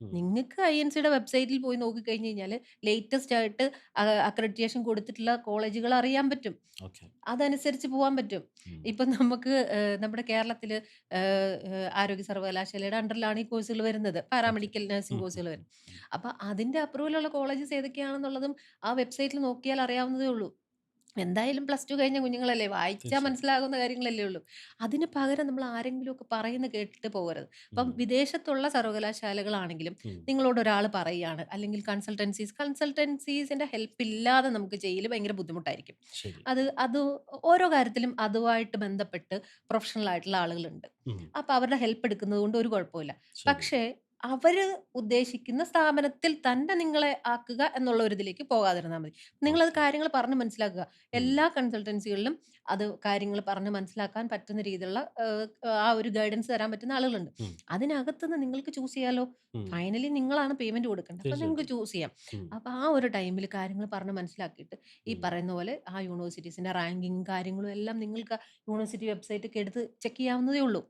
ഉം. നിങ്ങൾക്ക് ഐഎൻസിയുടെ വെബ്സൈറ്റിൽ പോയി നോക്കിക്കഴിഞ്ഞ് കഴിഞ്ഞാൽ ലേറ്റസ്റ്റ് ആയിട്ട് അക്രഡിറ്റേഷൻ കൊടുത്തിട്ടുള്ള കോളേജുകൾ അറിയാൻ പറ്റും. ഓക്കെ. അതനുസരിച്ച് പോവാൻ പറ്റും. ഉം. ഇപ്പം നമുക്ക് നമ്മുടെ കേരളത്തില് ആരോഗ്യ സർവകലാശാലയുടെ അണ്ടറിലാണ് ഈ കോഴ്സുകൾ വരുന്നത്. ഓക്കെ. പാരാമെഡിക്കൽ നഴ്സിംഗ് ഉം, ഉം, കോഴ്സുകൾ ഉം, വരുന്നത്. ഉം. അപ്പൊ അതിന്റെ അപ്രൂവലുള്ള കോളേജസ് ഏതൊക്കെയാണെന്നുള്ളതും ആ വെബ്സൈറ്റിൽ നോക്കിയാൽ അറിയാവുന്നതേ ഉള്ളൂ. എന്തായാലും പ്ലസ് 2 കഴിഞ്ഞ കുഞ്ഞുങ്ങളല്ലേ, വായിച്ചാ തീർച്ചയായും. മനസ്സിലാകുന്ന കാര്യങ്ങളല്ലേ ഉള്ളൂ. അതിന് പകരം നമ്മൾ ആരെങ്കിലുമൊക്കെ പറയുന്നത് കേട്ടിട്ട് പോകരുത്. ഇപ്പം ഉം, വിദേശത്തുള്ള സർവകലാശാലകളാണെങ്കിലും ഉം. നിങ്ങളോട് ഒരാൾ പറയാണ്, അല്ലെങ്കിൽ കൺസൾട്ടൻസീസിന്റെ ഹെൽപ്പ് ഇല്ലാതെ നമുക്ക് ചെയ്യല് ഭയങ്കര ബുദ്ധിമുട്ടായിരിക്കും. ശരി. അത് ഓരോ കാര്യത്തിലും അതുമായിട്ട് ബന്ധപ്പെട്ട് പ്രൊഫഷണൽ ആയിട്ടുള്ള ആളുകളുണ്ട്. ഉം. അപ്പൊ അവരുടെ ഹെൽപ്പ് എടുക്കുന്നത് കൊണ്ട് ഒരു കുഴപ്പവുമില്ല. ശരി. പക്ഷേ അവര് ഉദ്ദേശിക്കുന്ന സ്ഥാപനത്തിൽ തന്നെ നിങ്ങളെ ആക്കുക എന്നുള്ള ഒരു ഇതിലേക്ക് പോകാതിരുന്നാൽ മതി. നിങ്ങളത് ഓക്കെ. കാര്യങ്ങൾ പറഞ്ഞ് മനസ്സിലാക്കുക. ഉം, എല്ലാ കൺസൾട്ടൻസികളിലും അത് കാര്യങ്ങൾ പറഞ്ഞ് മനസ്സിലാക്കാൻ പറ്റുന്ന രീതിയിലുള്ള ആ ഒരു ഗൈഡൻസ് തരാൻ പറ്റുന്ന ആളുകളുണ്ട്. ഉം, അതിനകത്തുനിന്ന് നിങ്ങൾക്ക് ചൂസ് ചെയ്യാലോ. ഉം. ഫൈനലി നിങ്ങളാണ് പേയ്മെന്റ് കൊടുക്കേണ്ടത്. അപ്പൊ നിങ്ങൾക്ക് തീർച്ചയായിട്ടും. ചൂസ് ചെയ്യാം. ഉം, അപ്പൊ ആ ഒരു ടൈമിൽ കാര്യങ്ങൾ പറഞ്ഞ് മനസ്സിലാക്കിയിട്ട് ഈ ഉം. പറയുന്ന പോലെ ആ യൂണിവേഴ്സിറ്റീസിന്റെ റാങ്കിങ്ങും കാര്യങ്ങളും എല്ലാം നിങ്ങൾക്ക് ആ യൂണിവേഴ്സിറ്റി വെബ്സൈറ്റ് ഒക്കെ എടുത്ത് ചെക്ക് ചെയ്യാവുന്നതേ ഉള്ളൂ.